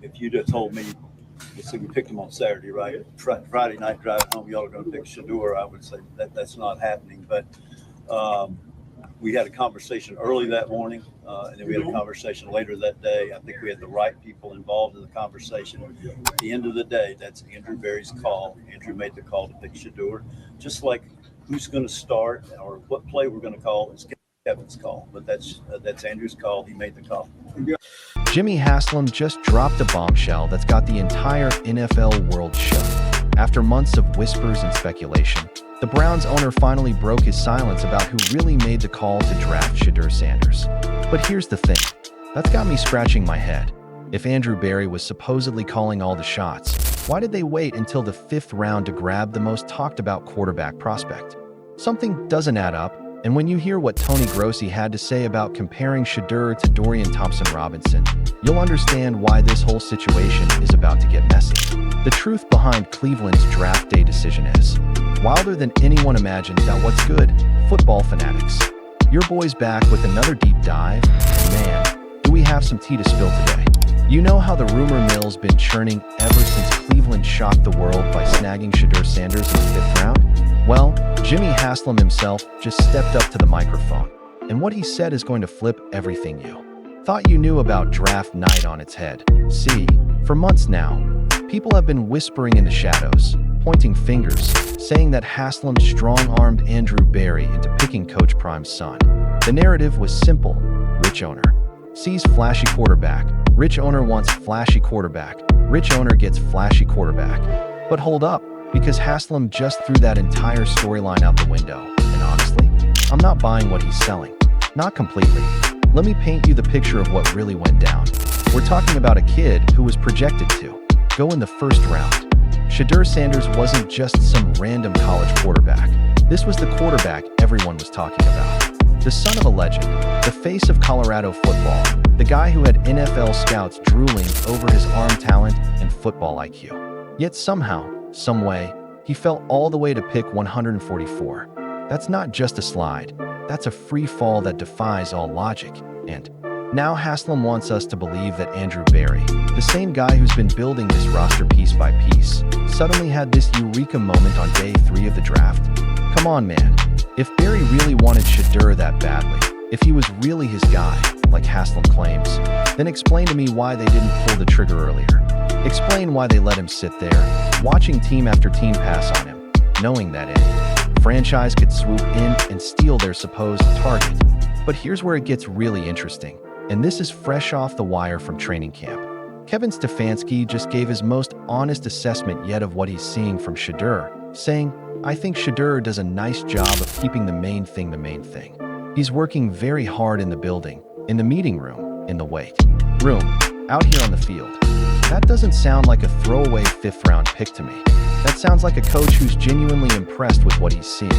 if you'd have told me, let's say we picked him on Saturday, right? Friday night driving home, y'all are going to pick Shedeur, I would say that's not happening. But we had a conversation early that morning, and then we had a conversation later that day. I think we had the right people involved in the conversation. At the end of the day, that's Andrew Berry's call. Andrew made the call to pick Shedeur. Just like who's going to start or what play we're going to call is Kevin's call. But that's Andrew's call. He made the call. Jimmy Haslam just dropped a bombshell that's got the entire NFL world shook. After months of whispers and speculation, the Browns owner finally broke his silence about who really made the call to draft Shedeur Sanders. But here's the thing, that's got me scratching my head. If Andrew Berry was supposedly calling all the shots, why did they wait until the 5th round to grab the most talked about quarterback prospect? Something doesn't add up, and when you hear what Tony Grossi had to say about comparing Shedeur to Dorian Thompson-Robinson, you'll understand why this whole situation is about to get messy. The truth behind Cleveland's draft day decision is, wilder than anyone imagined. Now what's good, football fanatics? Your boy's back with another deep dive, and man, do we have some tea to spill today. You know how the rumor mill's been churning ever since Cleveland shocked the world by snagging Shedeur Sanders in the 5th round? Well, Jimmy Haslam himself just stepped up to the microphone, and what he said is going to flip everything you thought you knew about draft night on its head. See, for months now, people have been whispering in the shadows, pointing fingers, saying that Haslam strong-armed Andrew Berry into picking Coach Prime's son. The narrative was simple. Rich owner sees flashy quarterback. Rich owner wants flashy quarterback. Rich owner gets flashy quarterback. But hold up, because Haslam just threw that entire storyline out the window. And honestly, I'm not buying what he's selling. Not completely. Let me paint you the picture of what really went down. We're talking about a kid who was projected to go in the 1st round. Shedeur Sanders wasn't just some random college quarterback. This was the quarterback everyone was talking about. The son of a legend, the face of Colorado football, the guy who had NFL scouts drooling over his arm talent and football IQ. Yet somehow, some way, he fell all the way to pick 144. That's not just a slide. That's a free fall that defies all logic. And now Haslam wants us to believe that Andrew Berry, the same guy who's been building this roster piece by piece, suddenly had this eureka moment on day 3 of the draft. Come on, man. If Berry really wanted Shedeur that badly, if he was really his guy, like Haslam claims, then explain to me why they didn't pull the trigger earlier. Explain why they let him sit there, watching team after team pass on him, knowing that any franchise could swoop in and steal their supposed target. But here's where it gets really interesting, and this is fresh off the wire from training camp. Kevin Stefanski just gave his most honest assessment yet of what he's seeing from Shedeur, saying, I think Shedeur does a nice job of keeping the main thing the main thing. He's working very hard in the building, in the meeting room, in the weight room, out here on the field. That doesn't sound like a throwaway 5th round pick to me. That sounds like a coach who's genuinely impressed with what he's seeing.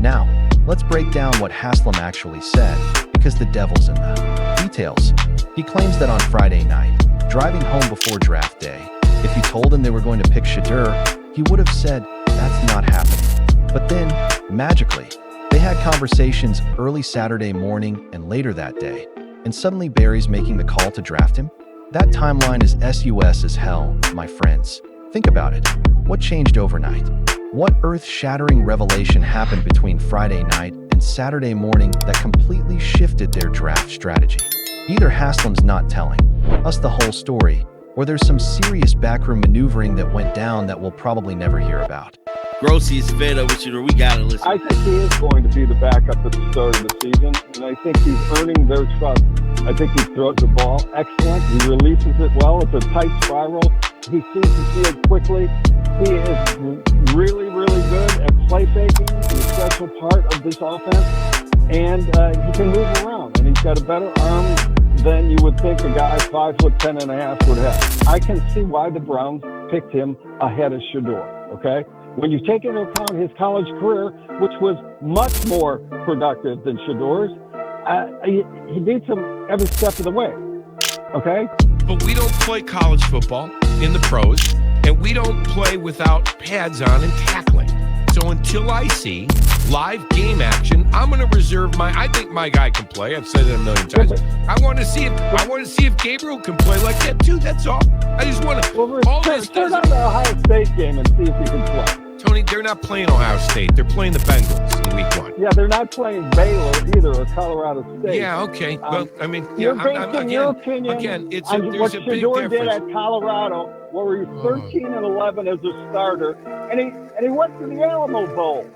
Now, let's break down what Haslam actually said, because the devil's in the details. He claims that on Friday night, driving home before draft day, if you told him they were going to pick Shedeur, he would have said, that's not happening. But then, magically, they had conversations early Saturday morning and later that day, and suddenly Berry's making the call to draft him? That timeline is sus as hell, my friends. Think about it. What changed overnight? What earth-shattering revelation happened between Friday night and Saturday morning that completely shifted their draft strategy? Either Haslam's not telling us the whole story, or there's some serious backroom maneuvering that went down that we'll probably never hear about. Grossi is fed up with you, we gotta listen. I think he is going to be the backup at the start of the season, and I think he's earning their trust. I think he throws the ball excellent. He releases it well. It's a tight spiral. He sees the field quickly. He is really, really good at play faking, a special part of this offense, and he can move around, and he's got a better arm than you would think a guy 5'10.5" would have. I can see why the Browns picked him ahead of Shedeur, okay? When you take into account his college career, which was much more productive than Shedeur's, he beats him every step of the way, okay? But we don't play college football in the pros, and we don't play without pads on and tackling. So So until I see live game action, I'm going to reserve I think my guy can play. I've said it a million times. I want to see if Gabriel can play like that too. That's all. I just want to. Well, turn on the Ohio State game and see if he can play. Tony, they're not playing Ohio State. They're playing the Bengals in week 1. Yeah, they're not playing Baylor either or Colorado State. Yeah, okay. Well, I mean, you're yeah, basing your opinion again, on there's what a big Shedeur did difference. at Colorado, where he was 13-11 as a starter, and he went to the Alamo Bowl.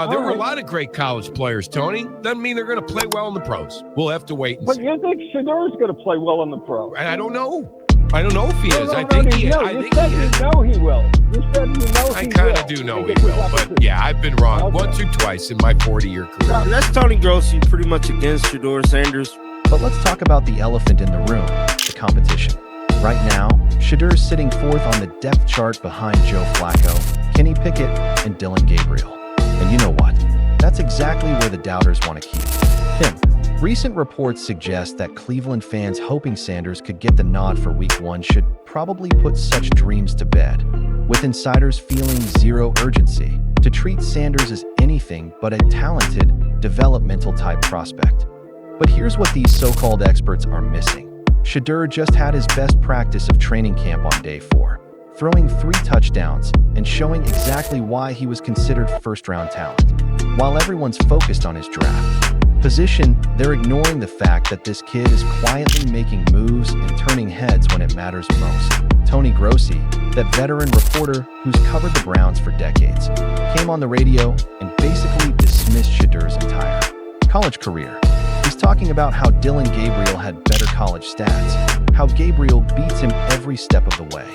There were a lot of great college players, Tony. Doesn't mean they're going to play well in the pros. We'll have to wait and But see. you think Shedeur's going to play well in the pros? I don't know. I don't know if he is. No, I think he is. You said you know he will. You said you know I he will. kind of do know he will, but yeah, I've been wrong once or twice in my 40-year career. And that's Tony Grossi pretty much against Shedeur Sanders. But let's talk about the elephant in the room, the competition. Right now, Shedeur's sitting fourth on the depth chart behind Joe Flacco, Kenny Pickett, and Dylan Gabriel. And you know what? That's exactly where the doubters want to keep him. Recent reports suggest that Cleveland fans hoping Sanders could get the nod for Week 1 should probably put such dreams to bed, with insiders feeling zero urgency to treat Sanders as anything but a talented, developmental-type prospect. But here's what these so-called experts are missing. Shedeur just had his best practice of training camp on day 4, throwing 3 touchdowns and showing exactly why he was considered first-round talent. While everyone's focused on his draft position, they're ignoring the fact that this kid is quietly making moves and turning heads when it matters most. Tony Grossi, that veteran reporter who's covered the Browns for decades, came on the radio and basically dismissed Shedeur's entire college career. He's talking about how Dylan Gabriel had better college stats, how Gabriel beats him every step of the way.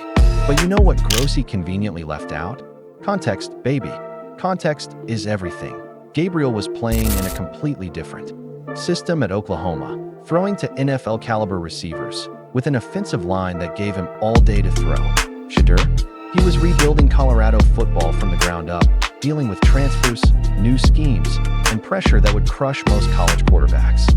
But you know what Grossi conveniently left out? Context, baby. Context is everything. Gabriel was playing in a completely different system at Oklahoma, throwing to NFL-caliber receivers, with an offensive line that gave him all day to throw. Shedeur? He was rebuilding Colorado football from the ground up, dealing with transfers, new schemes, and pressure that would crush most college quarterbacks.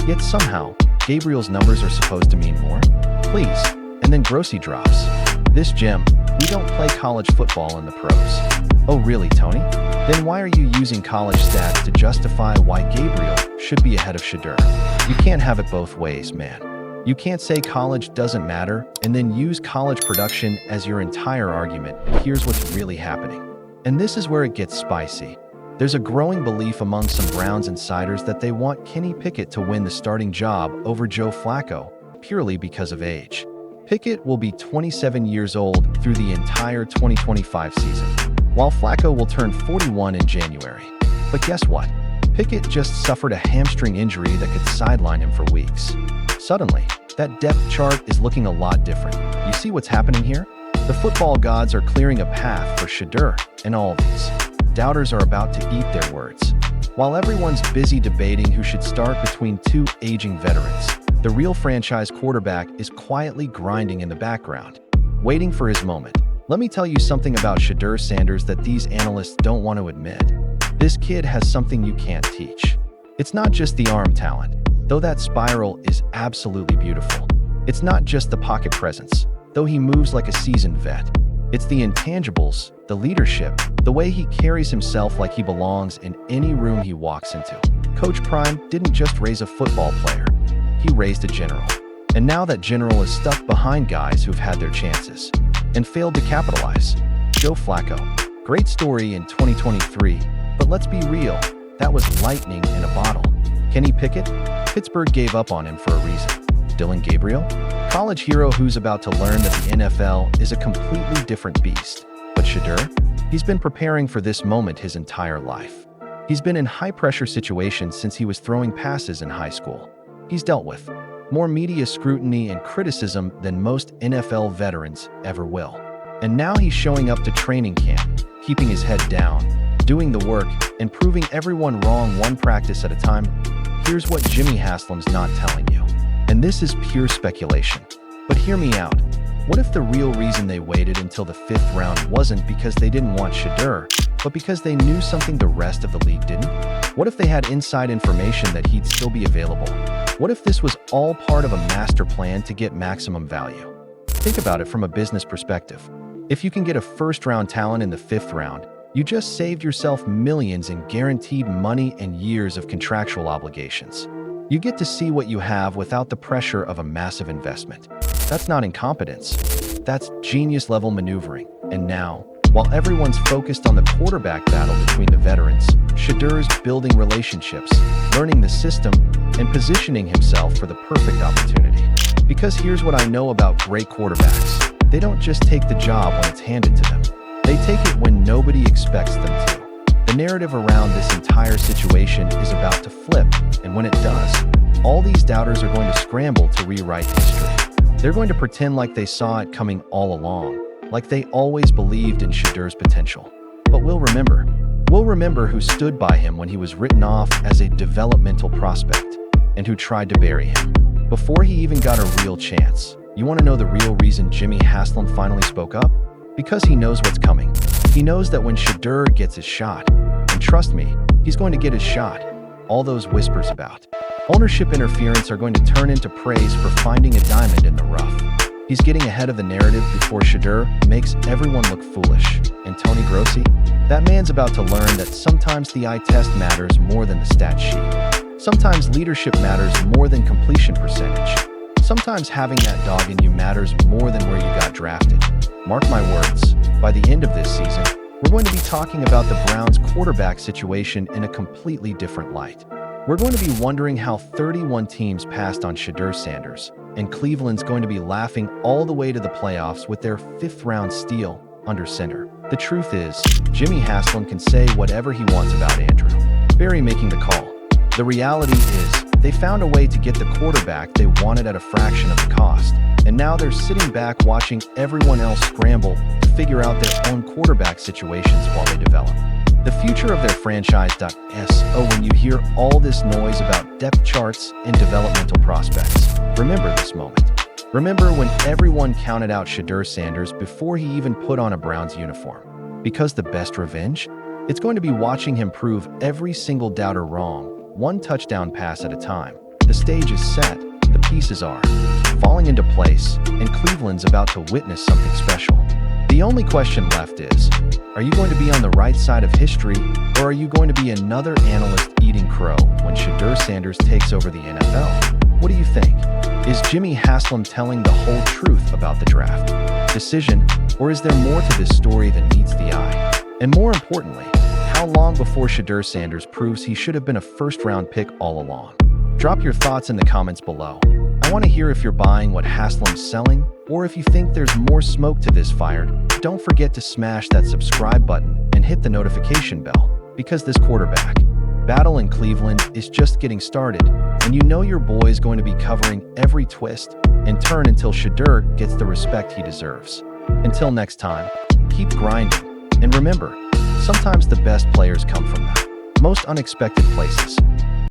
Yet somehow, Gabriel's numbers are supposed to mean more? Please. And then Grossi drops. This gem, we don't play college football in the pros. Oh really, Tony? Then why are you using college stats to justify why Gabriel should be ahead of Shedeur? You can't have it both ways, man. You can't say college doesn't matter and then use college production as your entire argument. And here's what's really happening. And this is where it gets spicy. There's a growing belief among some Browns insiders that they want Kenny Pickett to win the starting job over Joe Flacco, purely because of age. Pickett will be 27 years old through the entire 2025 season, while Flacco will turn 41 in January. But guess what? Pickett just suffered a hamstring injury that could sideline him for weeks. Suddenly, that depth chart is looking a lot different. You see what's happening here? The football gods are clearing a path for Shedeur, and all these doubters are about to eat their words. While everyone's busy debating who should start between 2 aging veterans, the real franchise quarterback is quietly grinding in the background, waiting for his moment. Let me tell you something about Shedeur Sanders that these analysts don't want to admit. This kid has something you can't teach. It's not just the arm talent, though that spiral is absolutely beautiful. It's not just the pocket presence, though he moves like a seasoned vet. It's the intangibles, the leadership, the way he carries himself like he belongs in any room he walks into. Coach Prime didn't just raise a football player. He raised a general. And now that general is stuck behind guys who've had their chances and failed to capitalize. Joe Flacco. Great story in 2023, but let's be real, that was lightning in a bottle. Kenny Pickett? Pittsburgh gave up on him for a reason. Dylan Gabriel? College hero who's about to learn that the NFL is a completely different beast. But Shedeur? He's been preparing for this moment his entire life. He's been in high-pressure situations since he was throwing passes in high school. He's dealt with more media scrutiny and criticism than most NFL veterans ever will. And now he's showing up to training camp, keeping his head down, doing the work, and proving everyone wrong one practice at a time. Here's what Jimmy Haslam's not telling you. And this is pure speculation. But hear me out. What if the real reason they waited until the 5th round wasn't because they didn't want Shedeur, but because they knew something the rest of the league didn't? What if they had inside information that he'd still be available? What if this was all part of a master plan to get maximum value? Think about it from a business perspective. If you can get a first-round talent in the 5th round, You just saved yourself millions in guaranteed money and years of contractual obligations. You get to see what you have without the pressure of a massive investment. That's not incompetence. That's genius-level maneuvering. And now, while everyone's focused on the quarterback battle between the veterans, Shedeur's building relationships, learning the system, and positioning himself for the perfect opportunity. Because here's what I know about great quarterbacks. They don't just take the job when it's handed to them. They take it when nobody expects them to. The narrative around this entire situation is about to flip, and when it does, all these doubters are going to scramble to rewrite history. They're going to pretend like they saw it coming all along, like they always believed in Shedeur's potential. But we'll remember. We'll remember who stood by him when he was written off as a developmental prospect, and who tried to bury him before he even got a real chance. You want to know the real reason Jimmy Haslam finally spoke up? Because he knows what's coming. He knows that when Shedeur gets his shot, and trust me, he's going to get his shot, all those whispers about ownership interference are going to turn into praise for finding a diamond in the rough. He's getting ahead of the narrative before Shedeur makes everyone look foolish. And Tony Grossi? That man's about to learn that sometimes the eye test matters more than the stat sheet. Sometimes leadership matters more than completion percentage. Sometimes having that dog in you matters more than where you got drafted. Mark my words, by the end of this season, we're going to be talking about the Browns' quarterback situation in a completely different light. We're going to be wondering how 31 teams passed on Shedeur Sanders, and Cleveland's going to be laughing all the way to the playoffs with their 5th-round steal under center. The truth is, Jimmy Haslam can say whatever he wants about Andrew Berry making the call. The reality is, they found a way to get the quarterback they wanted at a fraction of the cost, and now they're sitting back watching everyone else scramble to figure out their own quarterback situations while they develop the future of their franchise. So when you hear all this noise about depth charts and developmental prospects, remember this moment. Remember when everyone counted out Shedeur Sanders before he even put on a Browns uniform. Because the best revenge? It's going to be watching him prove every single doubter wrong, one touchdown pass at a time. The stage is set, the pieces are falling into place, and Cleveland's about to witness something special. The only question left is, are you going to be on the right side of history, or are you going to be another analyst eating crow when Shedeur Sanders takes over the NFL? What do you think? Is Jimmy Haslam telling the whole truth about the draft decision, or is there more to this story than meets the eye? And more importantly, how long before Shedeur Sanders proves he should have been a first-round pick all along? Drop your thoughts in the comments below. I want to hear if you're buying what Haslam's selling, or if you think there's more smoke to this fire. Don't forget to smash that subscribe button and hit the notification bell, because this quarterback battle in Cleveland is just getting started, and you know your boy's going to be covering every twist and turn until Shedeur gets the respect he deserves. Until next time, keep grinding, and remember, sometimes the best players come from the most unexpected places.